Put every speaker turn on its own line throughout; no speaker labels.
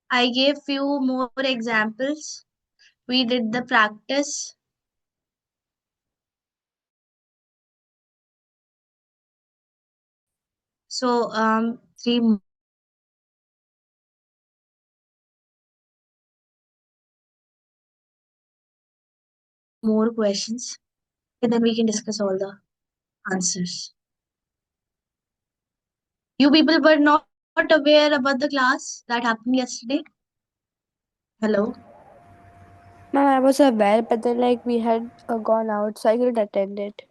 I gave few more examples. We did the practice. So three more questions, and then we can discuss all the answers. You people were not aware about the class that happened yesterday. Hello.
Ma'am, I was aware, but then we had gone out, so I couldn't attend it.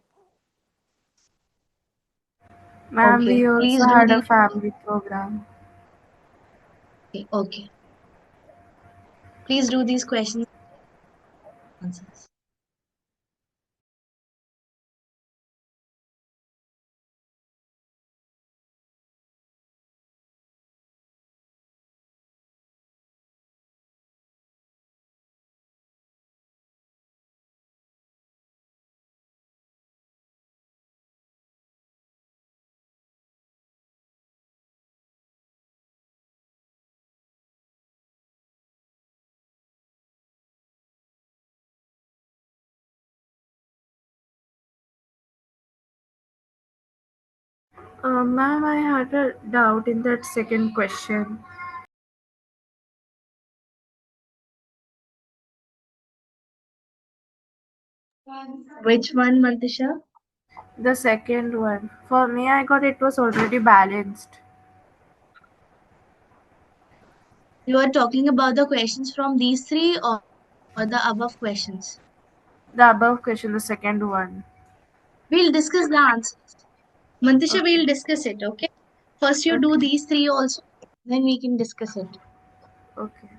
Ma'am,
Okay.
we also
Please do
had a
these.
family program.
Okay. Okay. Please do these questions and answers.
Ma'am, I had a doubt in that second question.
Which one, Mantisha?
The second one. For me, I got it was already balanced.
You are talking about the questions from these three or the above questions?
The above question, the second one.
We'll discuss the answers. Mantisha,
Okay.
we'll discuss it, okay? First, you do
Okay.
these three also, then we can discuss it.
Okay.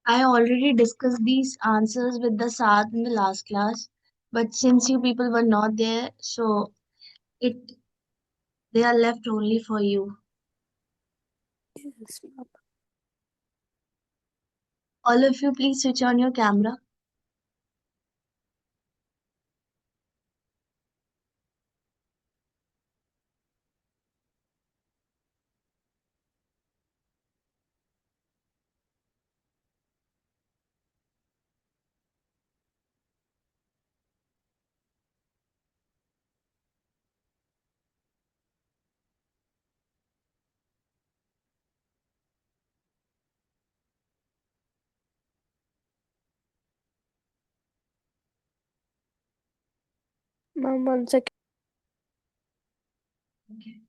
I already discussed these answers with the Saad in the last class, but since you people were not there, so it they are left only for you.
Yes, ma'am.
All of you, please switch on your camera.
Ma'am, 1 second.
Okay.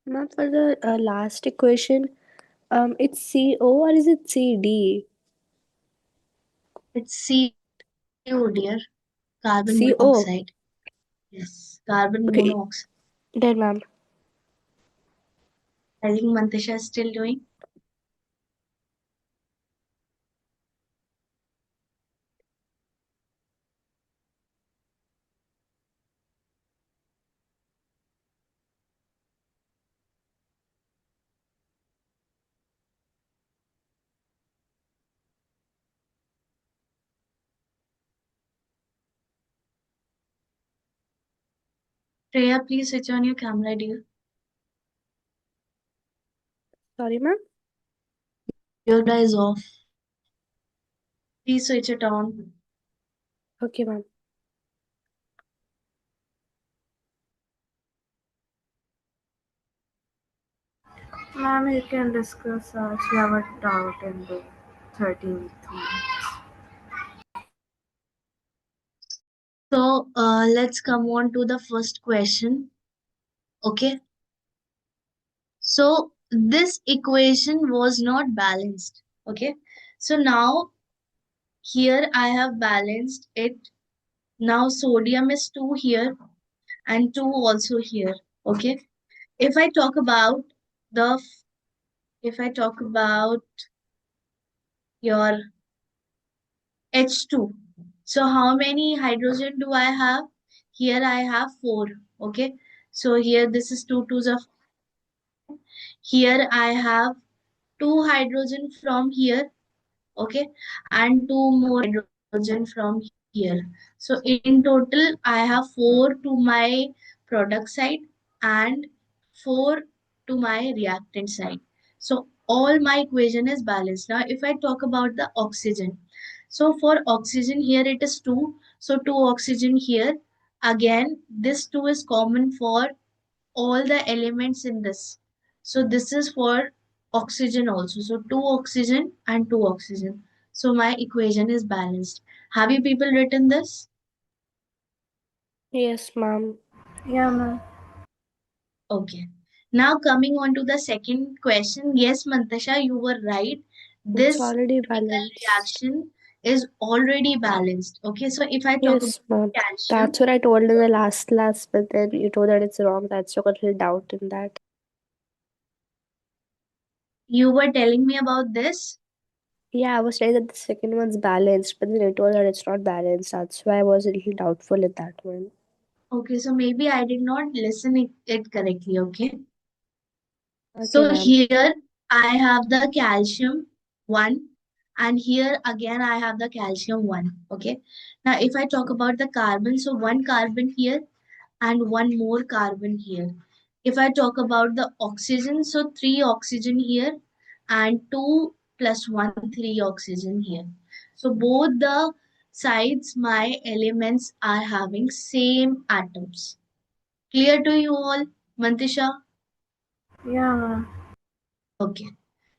Ma'am, for the last equation, it's CO or is it CD?
It's CO, dear. Carbon
CO.
monoxide. Yes, carbon
Okay,
monoxide.
then ma'am.
I think Mantisha is still doing. Shreya, please switch on your camera, dear.
Sorry, ma'am.
Your camera is off. Please switch it on.
Okay, ma'am.
Ma'am, you can discuss shower doubt in the 13th one.
So let's come on to the first question. Okay. So this equation was not balanced. Okay. So now here I have balanced it. Now sodium is 2 here and 2 also here. Okay. If I talk about the if I talk about your H2. So how many hydrogen do I have? Here I have 4. Okay. So here this is 2 twos of. Here I have 2 hydrogen from here. Okay. And 2 more hydrogen from here. So in total I have 4 to my product side and 4 to my reactant side. So all my equation is balanced. Now if I talk about the oxygen, so for oxygen here it is 2, so 2 oxygen here. Again this 2 is common for all the elements in this. So this is for oxygen also. So 2 oxygen and 2 oxygen. So my equation is balanced. Have you people written this?
Yes, ma'am.
Yeah, ma'am.
Okay. Now coming on to the second question. Yes, Mantasha, you were right.
It's
This
already
chemical
balanced.
reaction is already balanced. Okay, so if I talk about
Yes, ma'am.
calcium,
That's what I told in the last class, but then you told that it's wrong. That's your little doubt in that.
you were telling me about this.
Yeah, I was saying that the second one's balanced, but then you told that it's not balanced. That's why I was a little doubtful in that one.
Okay, so maybe I did not listen it correctly. Okay.
Okay,
So
ma'am.
here I have the calcium 1 and here again I have the calcium 1. Okay. Now if I talk about the carbon, so one carbon here and one more carbon here. If I talk about the oxygen, so three oxygen here and 2 plus 1, 3 oxygen here. So both the sides my elements are having same atoms. Clear to you all, Mantisha?
Yeah, ma'am.
Okay.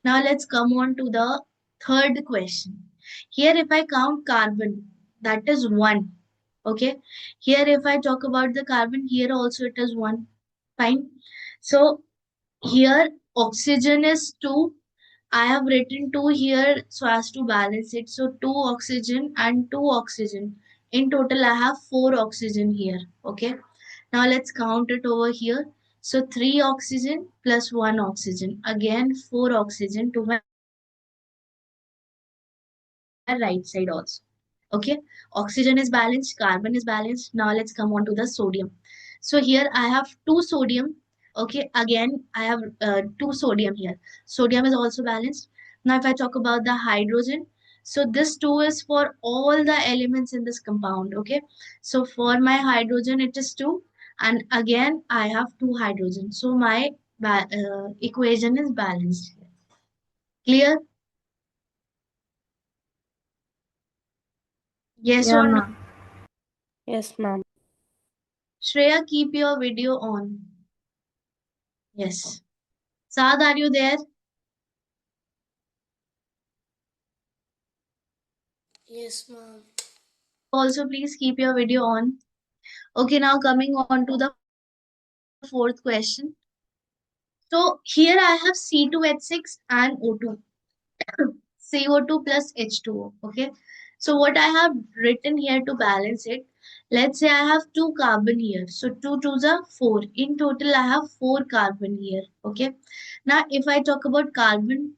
Now let's come on to the third question. Here if I count carbon, that is 1. Okay. Here if I talk about the carbon, here also it is 1. Fine. So here oxygen is 2. I have written 2 here so as to balance it. So 2 oxygen and 2 oxygen. In total I have 4 oxygen here. Okay. Now let's count it over here. So 3 oxygen plus 1 oxygen. Again 4 oxygen to my right side also. Okay. Oxygen is balanced, carbon is balanced. Now let's come on to the sodium. So here I have 2 sodium. Okay. Again I have 2 sodium here. Sodium is also balanced. Now if I talk about the hydrogen, so this 2 is for all the elements in this compound. Okay. So for my hydrogen it is 2 and again I have 2 hydrogen. So my equation is balanced. Clear? Yes
Yeah,
or no?
ma'am.
Yes, ma'am.
Shreya, keep your video on. Yes. Saad, are you there?
Yes, ma'am.
You also please keep your video on. Okay, now coming on to the fourth question. So here I have C2H6 and O2. CO2 plus H2O. Okay. So what I have written here to balance it, let's say I have 2 carbon here. So 2 twos are 4. In total, I have 4 carbon here. Okay. Now, if I talk about carbon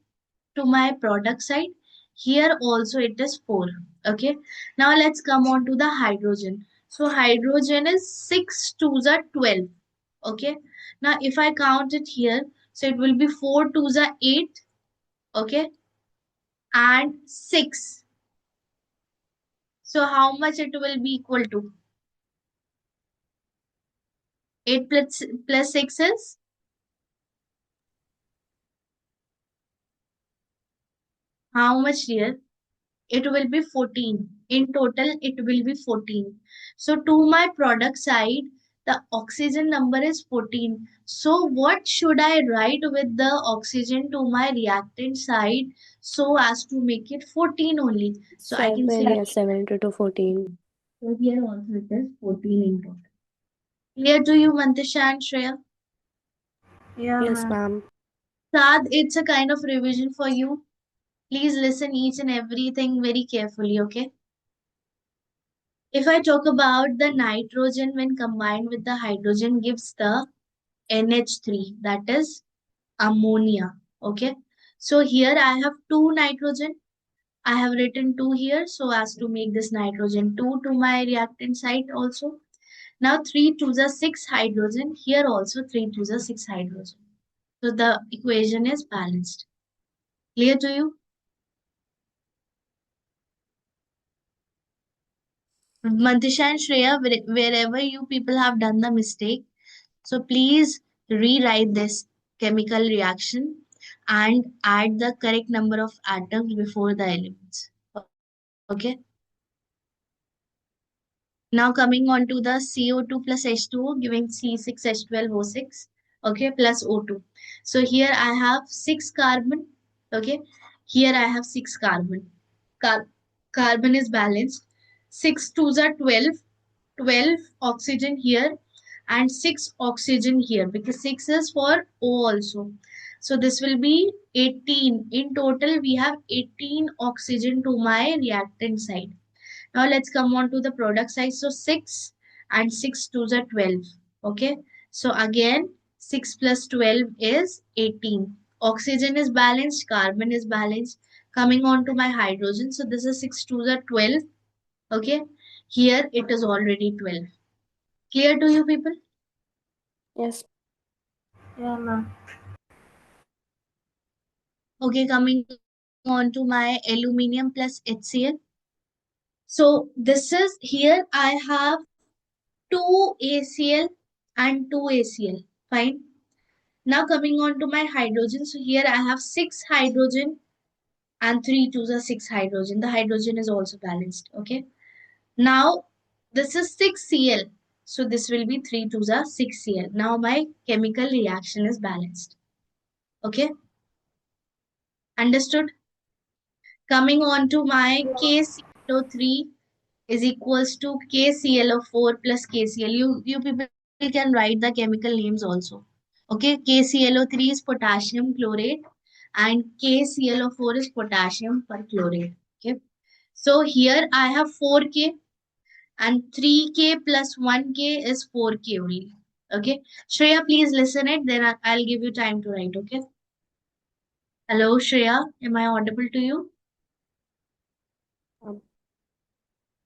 to my product side, here also it is 4. Okay. Now let's come on to the hydrogen. So hydrogen is 6 twos are 12. Okay. Now if I count it here, so it will be 4 twos are 8. Okay, and 6. So how much it will be equal to? 8 plus 6 is how much here? It will be 14. In total, it will be 14. So to my product side, the oxygen number is 14. So what should I write with the oxygen to my reactant side so as to make it 14 only? So I can say
7, yes, 7 into 2, 14.
so here also it is 14 in total. Clear to you, Mantisha and Shreya?
Yeah,
Yes,
ma'am.
ma'am.
Sad, it's a kind of revision for you. Please listen each and everything very carefully, okay? If I talk about the nitrogen when combined with the hydrogen gives the NH3, that is ammonia, okay? So here I have 2 nitrogen. I have written 2 here so as to make this nitrogen 2 to my reactant side also. Now 3 to the 6 hydrogen. Here also 3 to the 6 hydrogen. So the equation is balanced. Clear to you? Mantisha and Shreya, wherever you people have done the mistake, so please rewrite this chemical reaction and add the correct number of atoms before the elements. Okay. Now coming on to the CO2 plus H2O giving C6H12O6, okay, plus O2. So here I have 6 carbon, okay. Here I have 6 carbon. Car Carbon is balanced. 6 twos are 12. 12 oxygen here and 6 oxygen here, because 6 is for O also. So this will be 18. In total, we have 18 oxygen to my reactant side. Now let's come on to the product side. So 6 and 6 to the 12. Okay. So again, 6 plus 12 is 18. Oxygen is balanced, carbon is balanced. Coming on to my hydrogen. So this is 6 to the 12. Okay. Here it is already 12. Clear to you people?
Yes.
Yeah, ma'am.
Okay, coming on to my aluminium plus HCl. So this is here I have 2 ACl and 2 ACl. Fine. Now coming on to my hydrogen. So here I have 6 hydrogen and 3 to the 6 hydrogen. The hydrogen is also balanced. Okay. Now this is 6 Cl. So this will be 3 to the 6 Cl. Now my chemical reaction is balanced. Okay. Understood? Coming on to my KClO3 is equals to KClO4 plus KCl. You people can write the chemical names also. Okay, KClO3 is potassium chlorate and KClO4 is potassium perchlorate. Okay, so here I have 4K and 3K plus 1K is 4K only. Okay, Shreya, please listen it, then I'll give you time to write. Okay, hello Shreya, am I audible to you?
Um,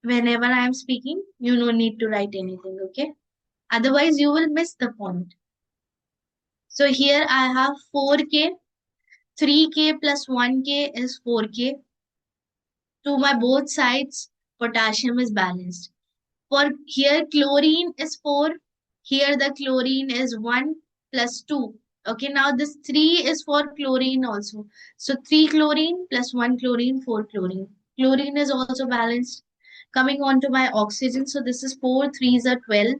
Whenever I am speaking, you no need to write anything. Okay. Otherwise, you will miss the point. So here I have 4K, 3K plus 1K is 4K. To my both sides, potassium is balanced. For here, chlorine is 4. Here, the chlorine is 1 plus 2. Okay, now this 3 is for chlorine also. So 3 chlorine plus 1 chlorine, 4 chlorine. Chlorine is also balanced. Coming on to my oxygen. So this is 4 3s are 12.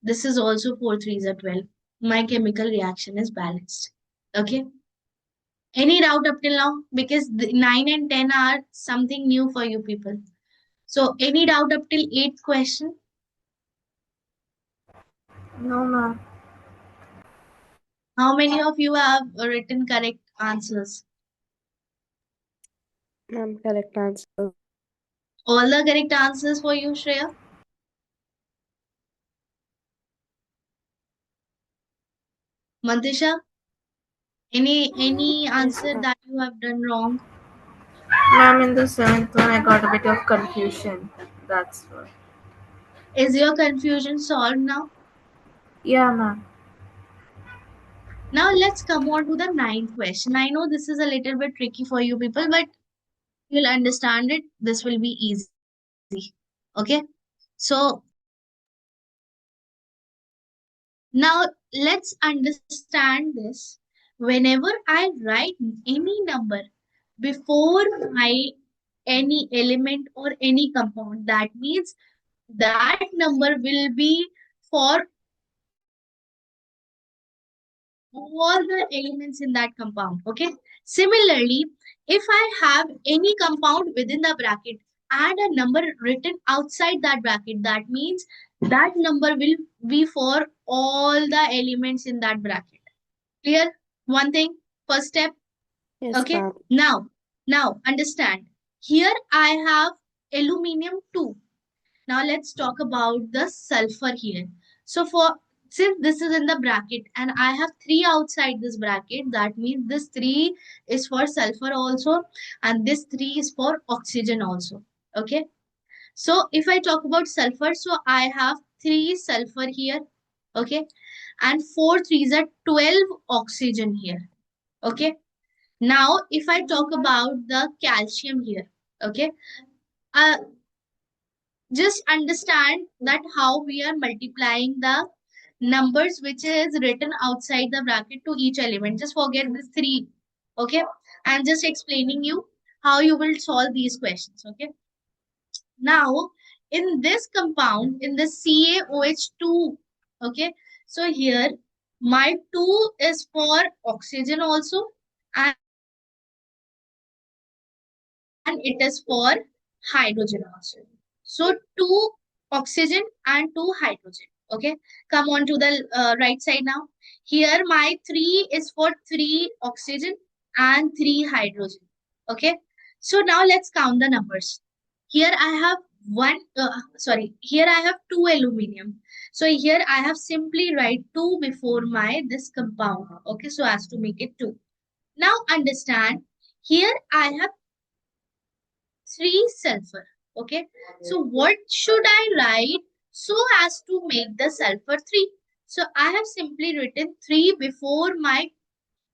This is also 4 3s are 12. My chemical reaction is balanced. Okay. Any doubt up till now? Because the 9 and 10 are something new for you people. So any doubt up till 8th question?
No, ma'am.
How many of you have written correct answers?
Correct answer.
All the correct answers for you, Shreya? Mantisha? Any
Yes,
answer
ma'am.
that you have done wrong?
Ma'am, in the seventh one, I got a bit of confusion. That's why.
Is your confusion solved now?
Yeah, ma'am.
Now let's come on to the ninth question. I know this is a little bit tricky for you people, but you'll understand it. This will be easy. Okay. So now let's understand this. Whenever I write any number before my any element or any compound, that means that number will be for all the elements in that compound. Okay. Similarly, if I have any compound within the bracket and a number written outside that bracket, that means that number will be for all the elements in that bracket. Clear? One thing, first step.
Yes,
Okay.
ma'am.
Now understand. Here I have aluminium 2. Now let's talk about the sulfur here. So for since this is in the bracket and I have 3 outside this bracket, that means this 3 is for sulfur also and this 3 is for oxygen also. Okay. So if I talk about sulfur, so I have 3 sulfur here. Okay. And 4 threes are 12 oxygen here. Okay. Now if I talk about the calcium here. Okay. Uh, just understand that how we are multiplying the numbers which is written outside the bracket to each element. Just forget this 3. Okay. I'm just explaining you how you will solve these questions. Okay. Now in this compound, in the CaOH2, okay, so here my 2 is for oxygen also and it is for hydrogen also. So 2 plus 2 is 4. oxygen and 2 hydrogen. Okay, come on to the right side now. Here my 3 is for 3 oxygen and 3 hydrogen. Okay, so now let's count the numbers. Here I have here I have 2 aluminum. So here I have simply write 2 before my this compound. Okay, so as to make it 2. Now understand, here I have 3 sulfur. Okay, so what should I write so as to make the sulfur 3? So I have simply written 3 before my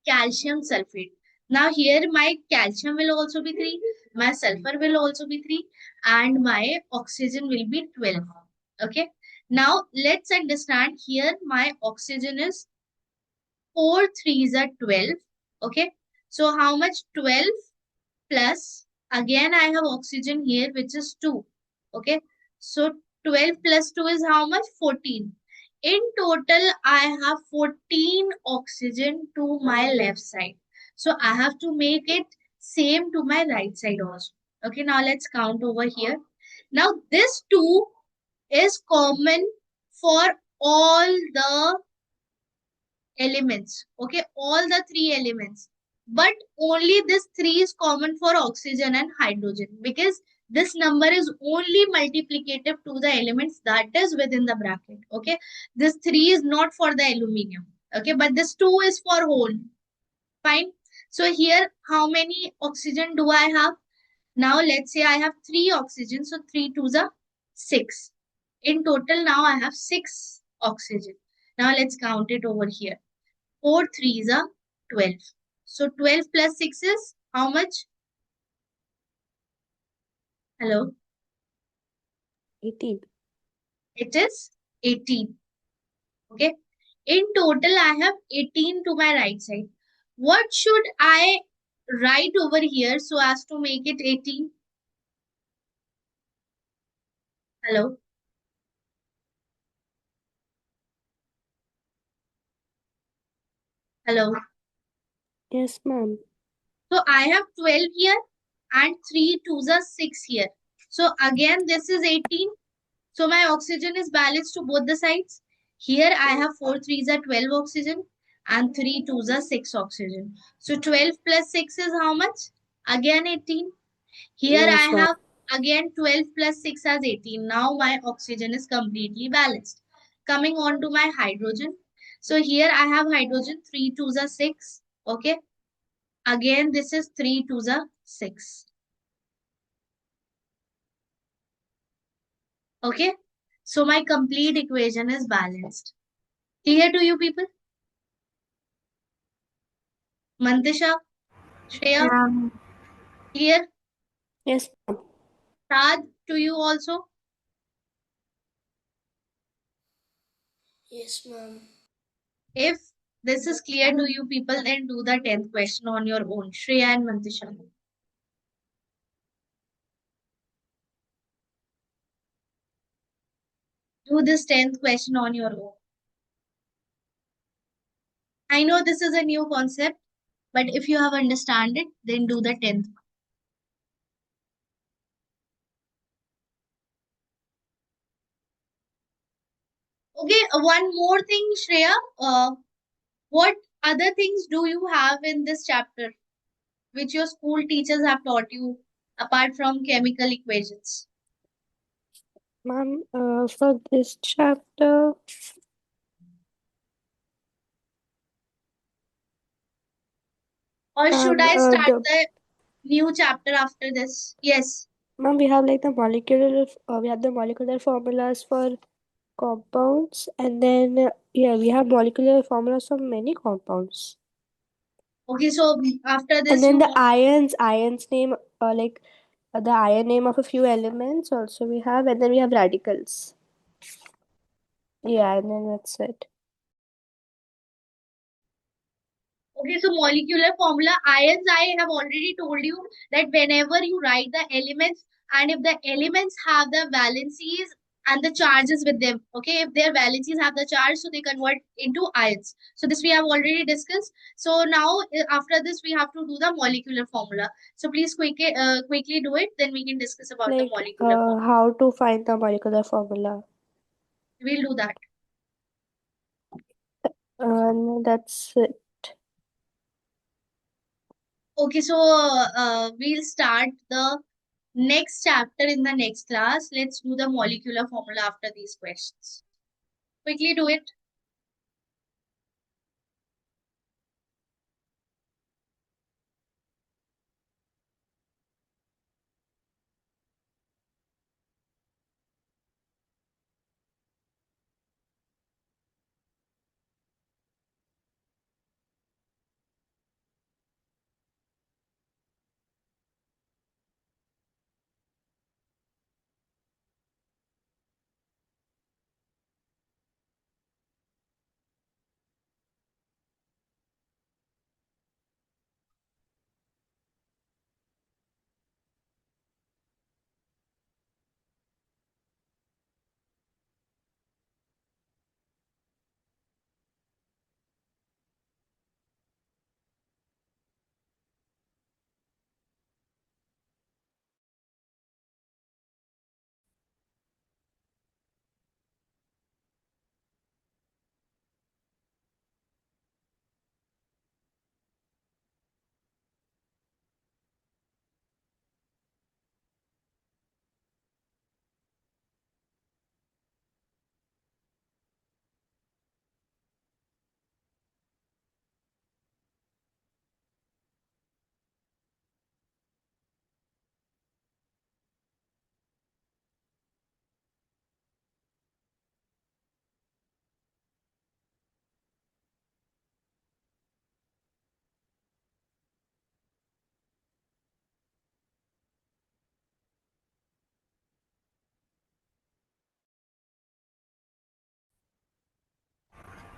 calcium sulfate. Now here my calcium will also be 3, my sulfur will also be 3, and my oxygen will be 12. Okay, now let's understand, here my oxygen is 4 3s are 12. Okay, so how much? 12 plus, again I have oxygen here which is 2. Okay, so 12 plus 2 is how much? 14. In total I have 14 oxygen to my left side, so I have to make it same to my right side also. Okay, now let's count over here. Now this 2 is common for all the elements. Okay, all the 3 elements, but only this 3 is common for oxygen and hydrogen, because this number is only multiplicative to the elements that is within the bracket. Okay, this 3 is not for the aluminum. Okay, but this 2 is for whole. Fine. So here how many oxygen do I have? Now let's say I have 3 oxygen, so 3 to the 6. In total now I have 6 oxygen. Now let's count it over here. 4 threes are 12. So 12 plus 6 is how much? Hello?
18.
It is 18. Okay. In total, I have 18 to my right side. What should I write over here so as to make it 18? Hello? Hello?
Yes, ma'am.
So I have 12 here and 3 twos are 6 here. So again, this is 18. So my oxygen is balanced to both the sides. Here I have 4 threes are 12 oxygen and 3 twos are 6 oxygen. So 12 plus 6 is how much? Again 18. Here I
Yes, ma'am.
have again 12 plus 6 as 18. Now my oxygen is completely balanced. Coming on to my hydrogen. So here I have hydrogen, 3 twos are 6. Okay. Again this is 3 twos are 6. Okay. So my complete equation is balanced. Clear to you people? Mantisha, Shreya,
Yeah.
clear?
Yes, ma'am.
Sad to you also?
Yes, ma'am.
If this is clear to you people, then do the 10th question on your own. Shreya and Mantisha. Do this 10th question on your own. I know this is a new concept, but if you have understand it, then do the 10th. Okay, one more thing, Shreya. What other things do you have in this chapter which your school teachers have taught you apart from chemical equations?
Ma'am, for this chapter,
Or should I start
the
the new chapter after this? Yes.
ma'am, we have like the molecular, we have the molecular formulas for compounds, and then yeah, we have molecular formulas for many compounds,
Okay, so after
and
this
then
you
the
want,
ions name, like the ion name of a few elements also we have, and then we have radicals. Yeah, and then that's it.
okay, so molecular formula ions, I have already told you that whenever you write the elements and if the elements have the valencies and the charges with them. Okay, if their valencies have the charge, so they convert into ions. So this we have already discussed. So now after this we have to do the molecular formula. So please quickly do it, then we can discuss about the
Like,
molecular formula.
how to find the molecular formula.
We'll do that.
That's it.
Okay, so we'll start the next chapter in the next class. Let's do the molecular formula after these questions. Quickly do it.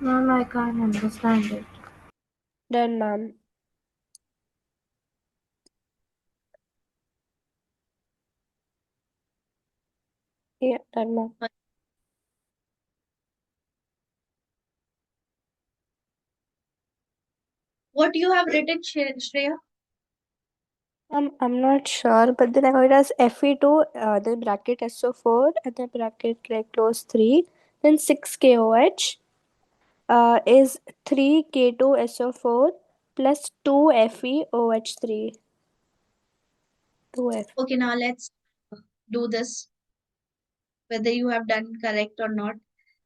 Ma'am, I can't understand it.
Done, ma'am. Yeah, done, ma'am.
What you have written, Shreya?
I'm not sure, but then I got it as Fe2, then bracket SO4, and then bracket like close 3, then 6 KOH is 3 K2SO4 plus 2 FeOH3. 2 F.
Okay, now let's do this, whether you have done correct or not.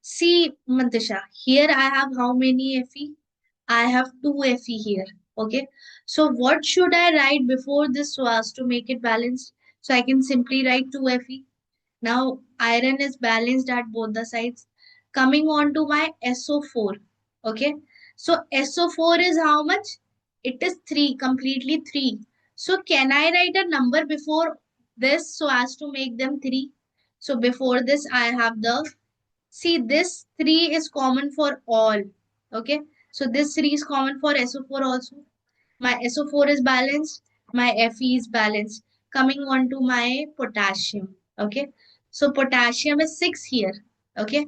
See, Mantisha, here I have how many Fe? I have 2 Fe here. Okay, so what should I write before this so as to make it balanced? So I can simply write 2 Fe. Now iron is balanced at both the sides. Coming on to my SO4. Okay. So SO4 is how much? It is 3, completely 3. So can I write a number before this so as to make them 3? So before this I have the, see, this 3 is common for all. Okay. So this 3 is common for SO4 also. My SO4 is balanced, my Fe is balanced. Coming on to my potassium. Okay. So potassium is 6 here. Okay.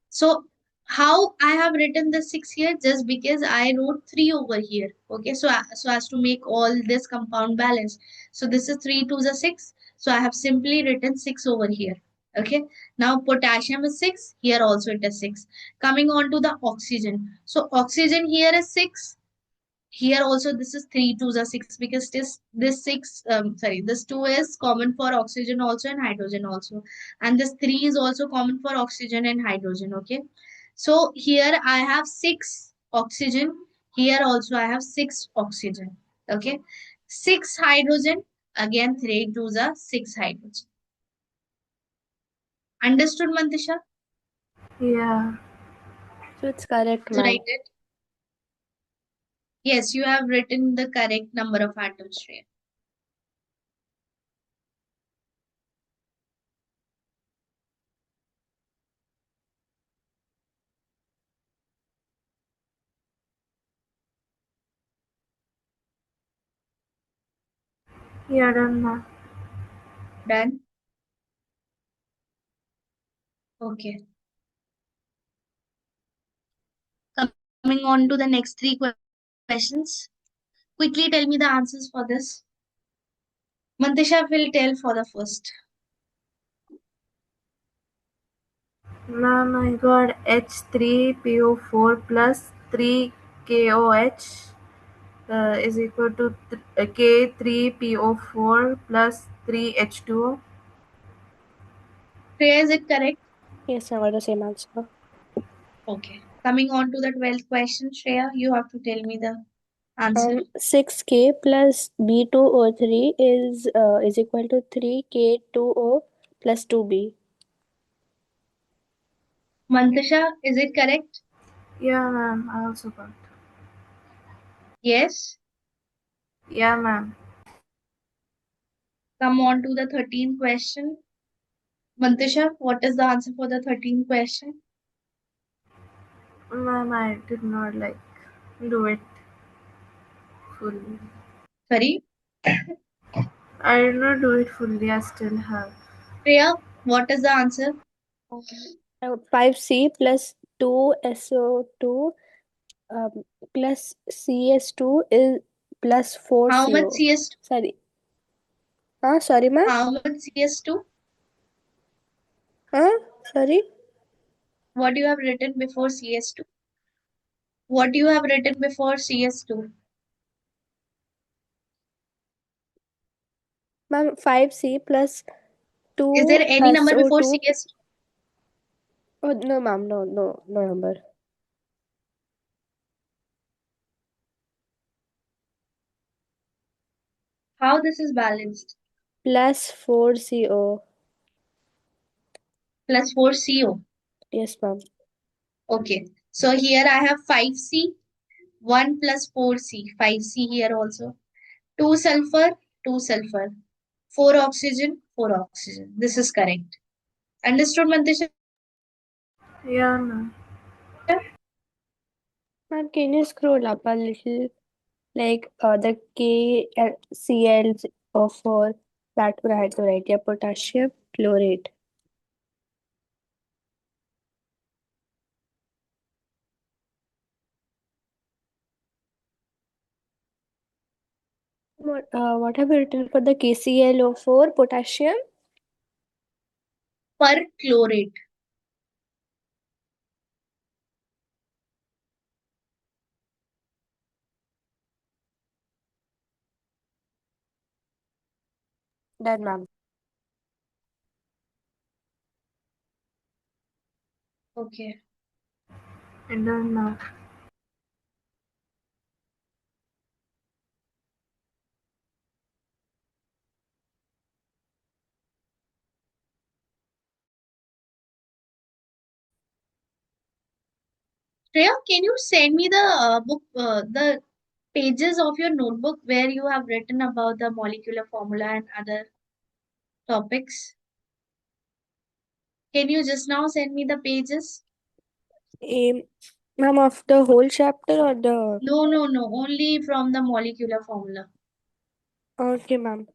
So how I have written the 6 here? Just because I wrote 3 over here. Okay. So as to make all this compound balance. So this is 3 to the 6. So I have simply written 6 over here. Okay. Now potassium is 6. Here also it is 6. Coming on to the oxygen. So oxygen here is 6. Here also this is 3 to the 6, because this 6, sorry, this 2 is common for oxygen also and hydrogen also, and this 3 is also common for oxygen and hydrogen. Okay, so here I have 6 oxygen, here also I have 6 oxygen. Okay, 6 hydrogen, again 3 to the 6 hydrogen. Understood, Mantisha?
Yeah.
So it's correct,
So
ma'am.
write it. Yes, you have written the correct number of atoms, Shreya.
Yeah, done, ma'am.
Done. Okay. Coming on to the next three questions. Quickly tell me the answers for this. Mantisha will tell for the first.
Ma'am, I got H3PO4 plus 3KOH is equal to K3PO4 plus 3H2O.
Shreya, is it correct?
Yes, I got the same answer.
Okay. Coming on to the 12th question, Shreya, you have to tell me the answer.
6K plus B2O3 is equal to 3K2O plus 2B.
Mantasha, is it correct?
Yeah, ma'am. I also got.
Yes.
Yeah, ma'am.
Come on to the 13th question. Mantasha, what is the answer for the 13th question?
Ma'am, I did not do it fully.
Sorry.
I did not do it fully. I still have.
Shreya, what is the answer?
5C plus 2SO2 um, plus CS2 is plus
How much
4CO.
CS2?
Sorry. Sorry, ma'am.
How much CS2?
Sorry.
What you have written before CS2? What you have written before CS2?
Ma'am, 5C plus
Is there any number before
2SO2.
CS2?
Oh, no, ma'am. No number.
How this is balanced?
Plus 4CO.
Plus 4CO.
Yes, ma'am.
Okay. So here I have 5C, 1 plus 4C. 5C here also. 2 sulfur, 2 sulfur. 4 oxygen, 4 oxygen. This is correct. Understood, Mantisha?
Yeah, ma'am.
Ma'am, can you scroll up a little? Like the KCl4 that would have to write your potassium chlorate. What have you written for the KClO4 potassium?
Perchlorate.
Done, ma'am.
Okay.
I don't know.
Shreya, can you send me the the pages of your notebook where you have written about the molecular formula and other topics? Can you just now send me the pages?
Um, Ma'am, of the whole chapter or the.
No, no, no. Only from the molecular formula.
Okay, ma'am.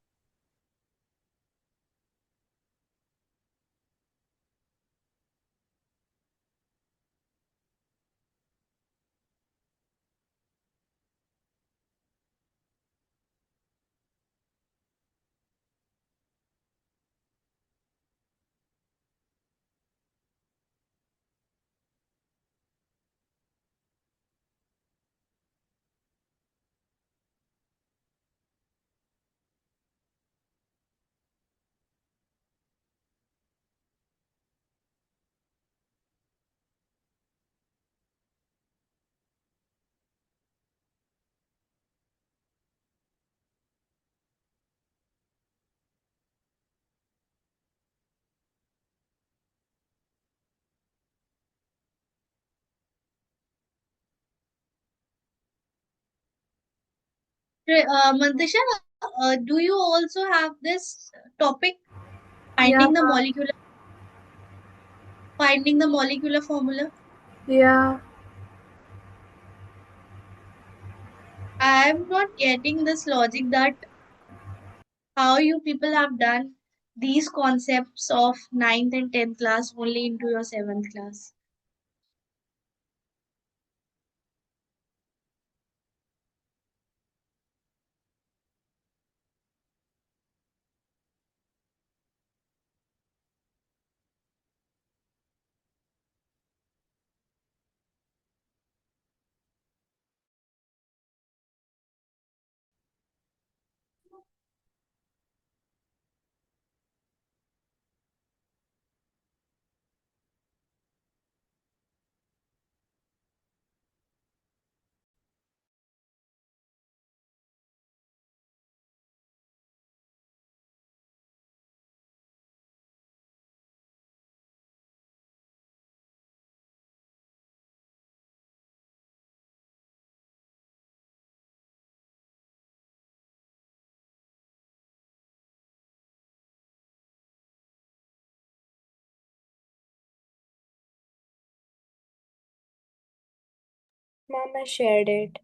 Mantisha, do you also have this topic
Yeah,
finding the
ma'am.
molecular formula?
Yeah.
I am not getting this logic that how you people have done these concepts of ninth and 10th class only into your 7th class.
Mom, I shared it.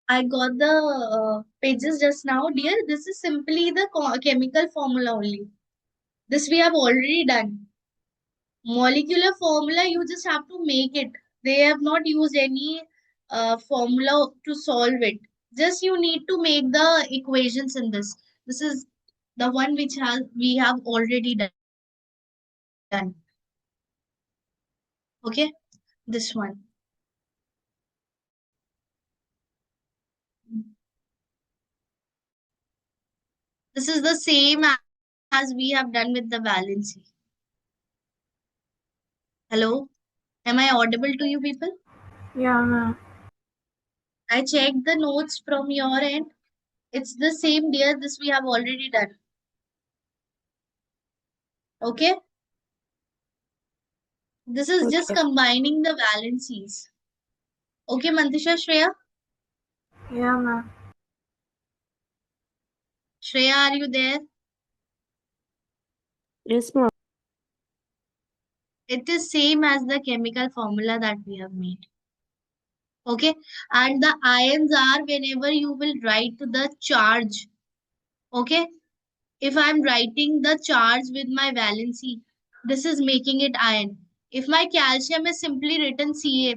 I got the pages just now, dear. This is simply the chemical formula only. This we have already done. Molecular formula, you just have to make it. They have not used any formula to solve it. Just you need to make the equations in this. This is the one which has we have already done. Okay, this one. This is the same as we have done with the valency. Hello, am I audible to you people?
Yeah, ma'am.
I checked the notes from your end. It's the same, dear. This we have already done. Okay. This is just
Okay.
combining the valencies. Okay, Mantisha, Shreya?
Yeah, ma'am.
Shreya, are you there?
Yes, mom.
It is same as the chemical formula that we have made. Okay. And the ions are whenever you will write the charge. Okay. If I'm writing the charge with my valency, this is making it iron. If my calcium is simply written Ca,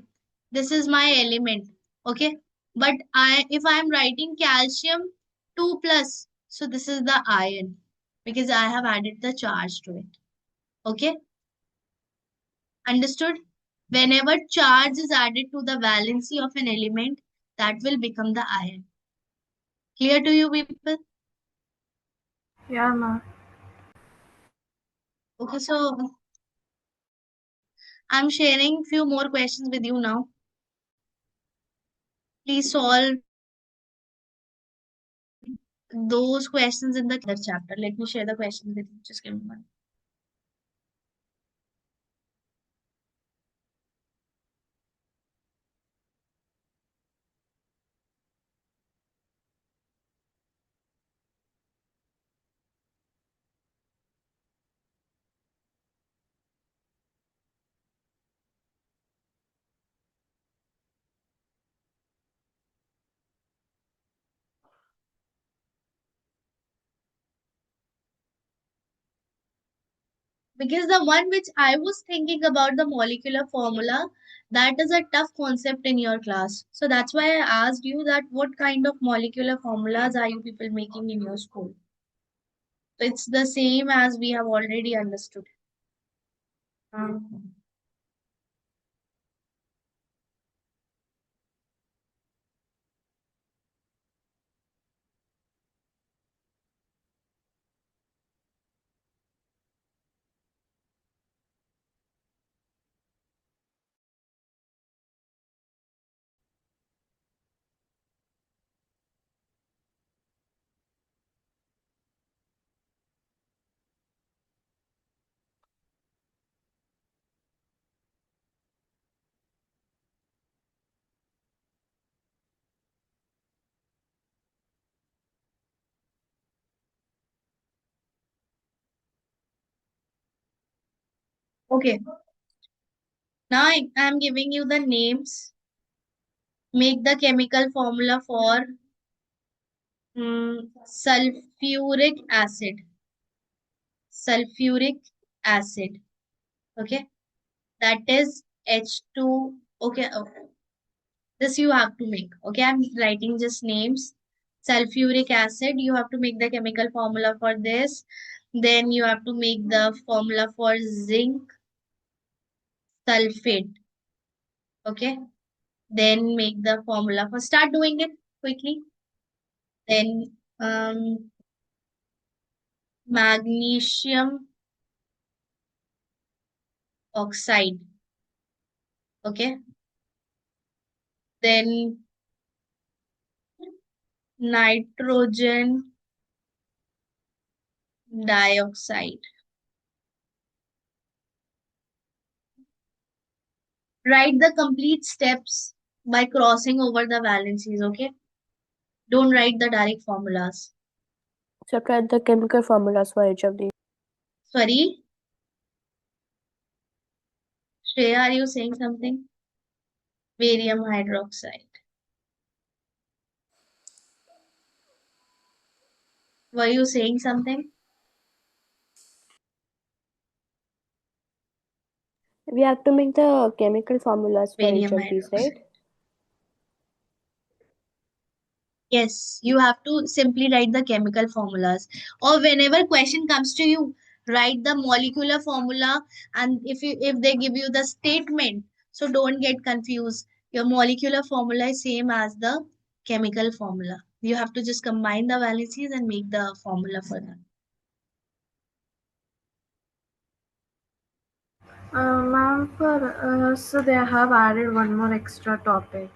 this is my element. Okay. But if I'm writing calcium 2 plus, so this is the iron because I have added the charge to it. Okay. Understood? Whenever charge is added to the valency of an element, that will become the ion. Clear to you people?
Yeah, ma'am.
Okay, so I'm sharing few more questions with you now. Please solve those questions in the chapter. Let me share the questions with you. Just give me one. Because the one which I was thinking about the molecular formula, that is a tough concept in your class. So that's why I asked you that what kind of molecular formulas are you people making in your school? So it's the same as we have already understood. Um, okay, now I'm giving you the names. Make the chemical formula for sulfuric acid. Sulfuric acid. Okay, that is H2. Okay, this you have to make. Okay, I'm writing just names. Sulfuric acid, you have to make the chemical formula for this. Then you have to make the formula for zinc sulfate. Okay, then make the formula for start doing it quickly. Then magnesium oxide. Okay, then nitrogen dioxide. Write the complete steps by crossing over the valencies, okay? Don't write the direct formulas.
Subtract the chemical formulas for each of these.
Sorry, Shreya, are you saying something? Barium hydroxide. Were you saying something?
We have to make the chemical formulas for each
Barium
of these, right?
hydroxide. Yes, you have to simply write the chemical formulas. Or whenever question comes to you, write the molecular formula. And if they give you the statement, so don't get confused. Your molecular formula is same as the chemical formula. You have to just combine the valencies and make the formula for them.
Ma'am, for so they have added one more extra topic.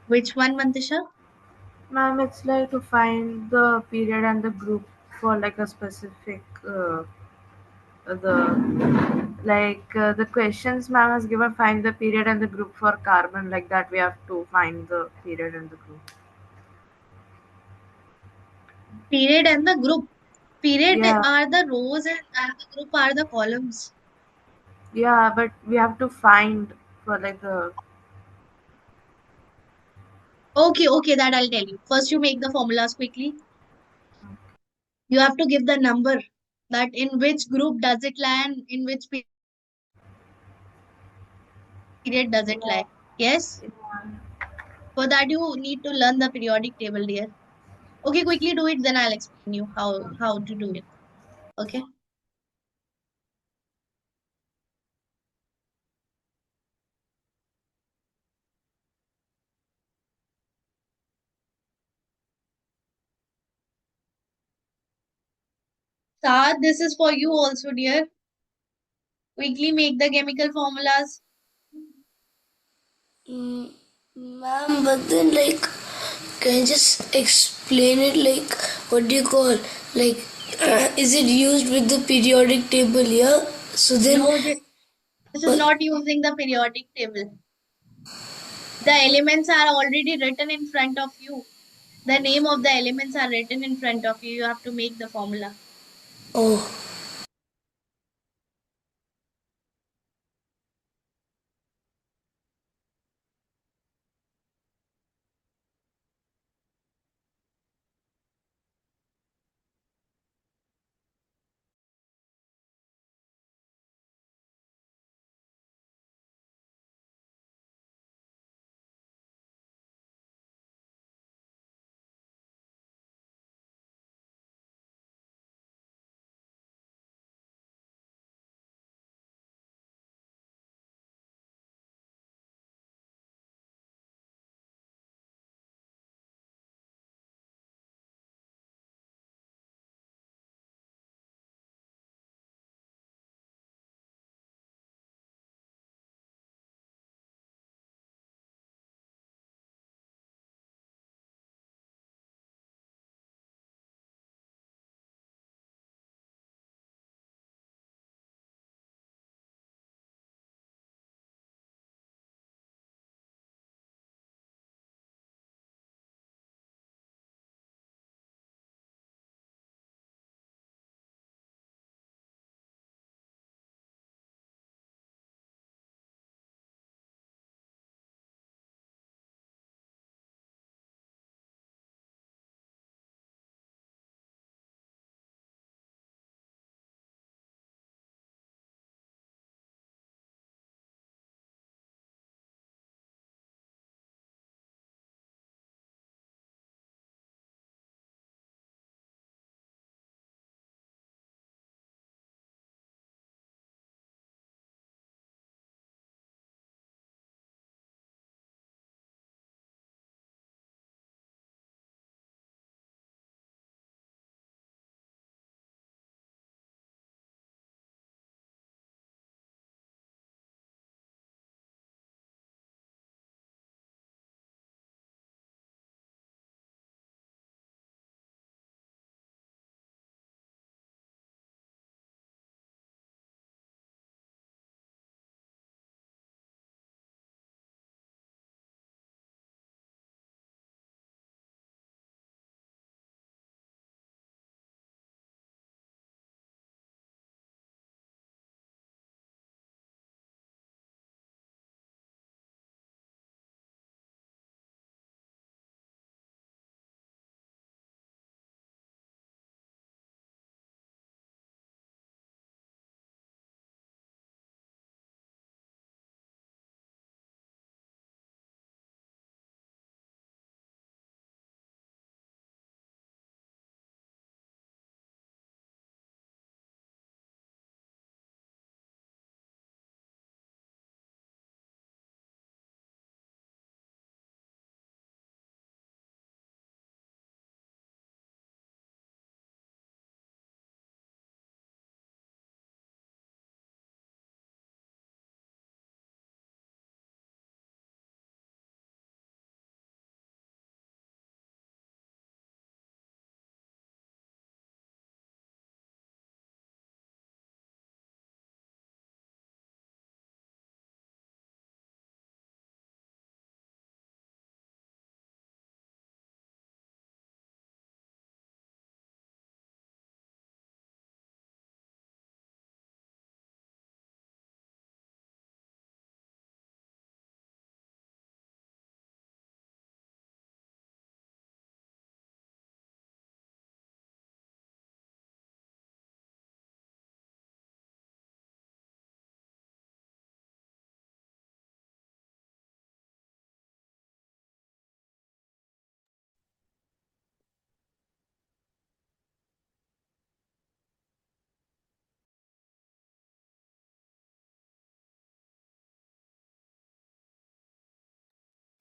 Which one, Mantisha?
Ma'am, it's like to find the period and the group for like a specific the questions ma'am has given, find the period and the group for carbon, like that we have to find the period and the group.
Period and the group. Period
Yeah,
are the rows and the group are the columns.
yeah, but we have to find for like the
Okay, okay, that I'll tell you. First, you make the formulas quickly. You have to give the number, that in which group does it lie and in which period does it
Yeah.
lie. Yes?
Yeah.
For that you need to learn the periodic table, dear. Okay, quickly do it, then I'll explain you how to do it. Okay. Saad, this is for you also, dear. Quickly make the chemical formulas.
Mm, ma'am, but then like, can you just explain it like, what do you call? Like, is it used with the periodic table here? So then,
No, this is
but
not using the periodic table. The elements are already written in front of you. The name of the elements are written in front of you. You have to make the formula.
oh,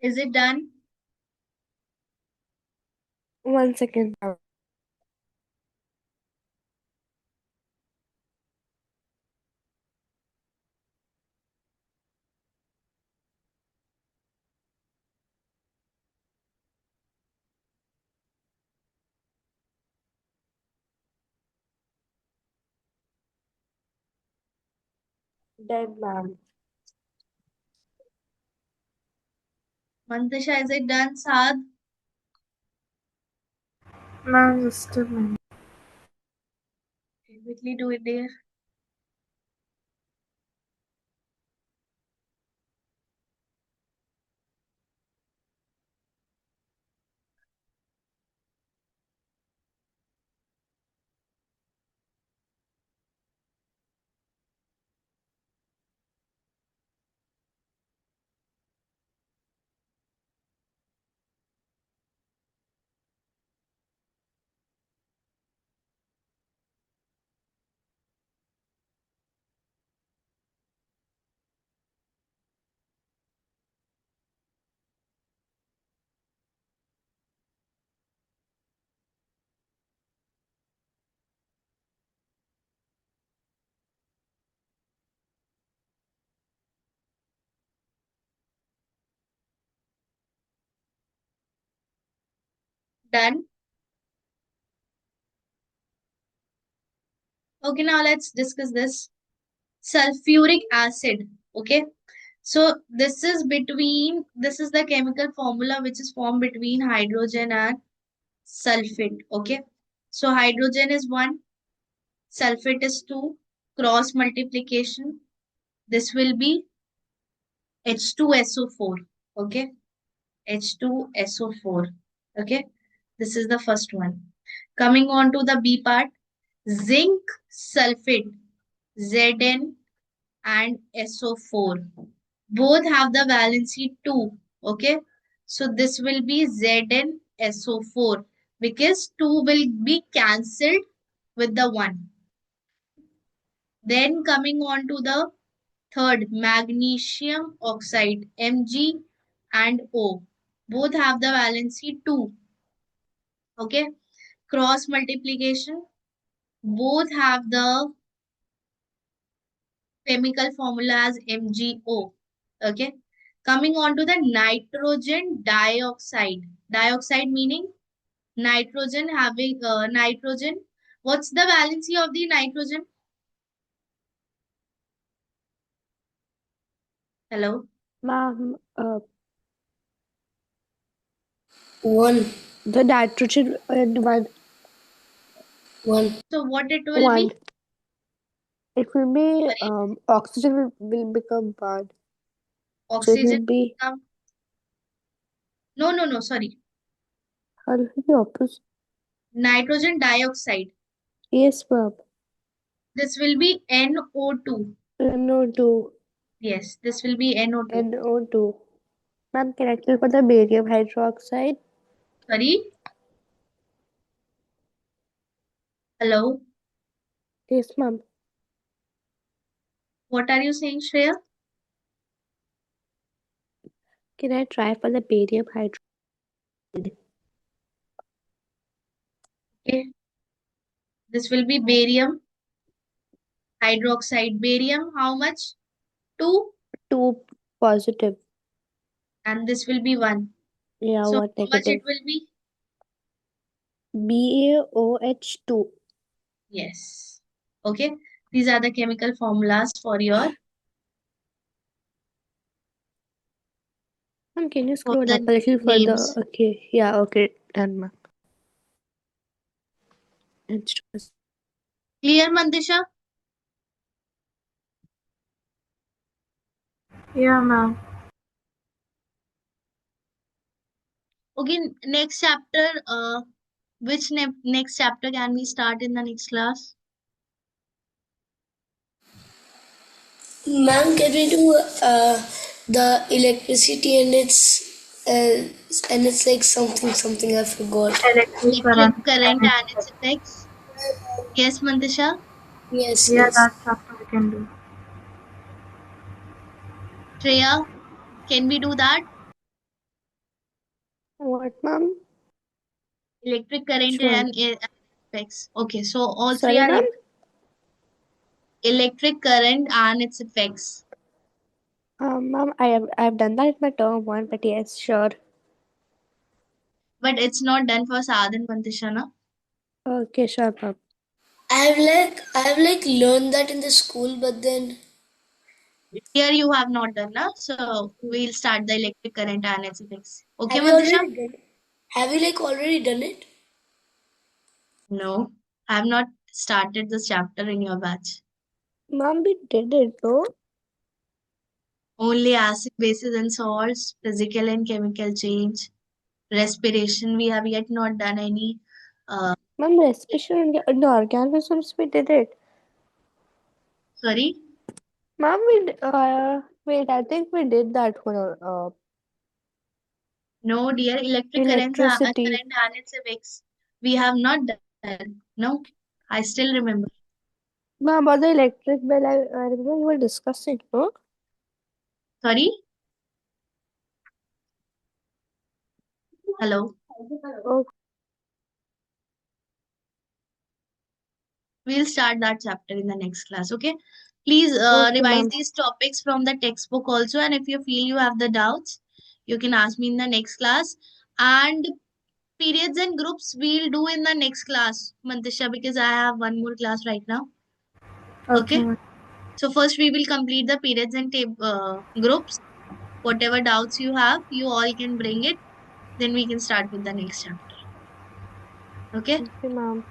Is it done?
1 second, ma'am. Dead, ma'am.
Mantasha, is it done? Saad?
Ma'am, just a minute.
Quickly do it, dear. Done? Okay, now let's discuss this. Sulfuric acid. Okay. So this is the chemical formula which is formed between hydrogen and sulfate. Okay. So hydrogen is 1, sulfate is 2, cross multiplication. This will be H2SO4. Okay. H2SO4. Okay. This is the first one. Coming on to the B part, zinc sulfate, Zn and SO4. Both have the valency 2. Okay. So this will be ZnSO4 because 2 will be cancelled with the 1. Then coming on to the third, magnesium oxide, Mg and O. Both have the valency 2. Okay. Cross multiplication. Both have the chemical formula as MgO. Okay. Coming on to the nitrogen dioxide. Dioxide meaning nitrogen having nitrogen. What's the valency of the nitrogen? Hello.
Ma'am,
1,
the nitrogen and 1.
1,
So what it will
1.
be?
It will be,
Sorry.
oxygen will become 1. So it will
Oxygen.
be,
No. Sorry.
how will it be opposite?
Nitrogen dioxide.
Yes, ma'am.
This will be NO2.
NO2.
Yes, this will be NO2.
NO2. Ma'am, can I tell for the barium hydroxide?
Sorry. Hello.
Yes, ma'am.
What are you saying, Shreya?
Can I try for the barium hydroxide?
Okay. This will be barium hydroxide. Barium, how much? 2.
2 positive.
And this will be 1.
Yeah,
So
1
how much it
negative.
will be?
BaOH2.
Yes. Okay. These are the chemical formulas for your
Ma'am, can you
for
scroll
the
up a little further?
names.
Okay. Yeah, okay. Done, ma'am. Instruments.
Clear, Mandisha?
Yeah, ma'am.
Okay. Next chapter. Which next chapter can we start in the next class?
Ma'am, can we do the electricity and it's like something I forgot.
Electric current
Electric current
and its
and its
effects.
effects. Yes, Mandisha.
Yes,
Yeah,
yes.
that chapter we can do.
Shreya, can we do that?
What, ma'am?
Electric
Which
current
one?
and effects. Okay, so all three
Sorry,
are
ma'am?
electric current and its effects.
Ma'am, I've done that in my term one, but yes, sure.
But it's not done for Sadhan Mantisha, na?
Okay, sure, ma'am.
I've learned that in the school, but then
Here you have not done, na? So we'll start the electric current and its effects. Okay,
have you
Mantisha?
already done it? Have you already done it?
No, I have not started this chapter in your batch.
Ma'am, we did it, no?
Only acid, bases, and salts, physical and chemical change, respiration. We have yet not done any.
Ma'am, respiration in the organisms, we did it.
Sorry,
Ma'am, wait, I think we did that one.
no, dear. Electric
Electricity.
current and its effects. We have not done. No, I still remember.
Ma'am, about the electric bell, I remember you were discussing, no?
Sorry, hello.
Oh,
We'll start that chapter in the next class. Okay. Please
okay,
revise
ma'am.
these topics from the textbook also. And if you feel you have the doubts, you can ask me in the next class. And periods and groups we'll do in the next class, Mantisha, because I have one more class right now.
Okay,
Okay.
ma'am.
So first we will complete the periods and groups. Whatever doubts you have, you all can bring it. Then we can start with the next chapter. Okay.
Okay, ma'am.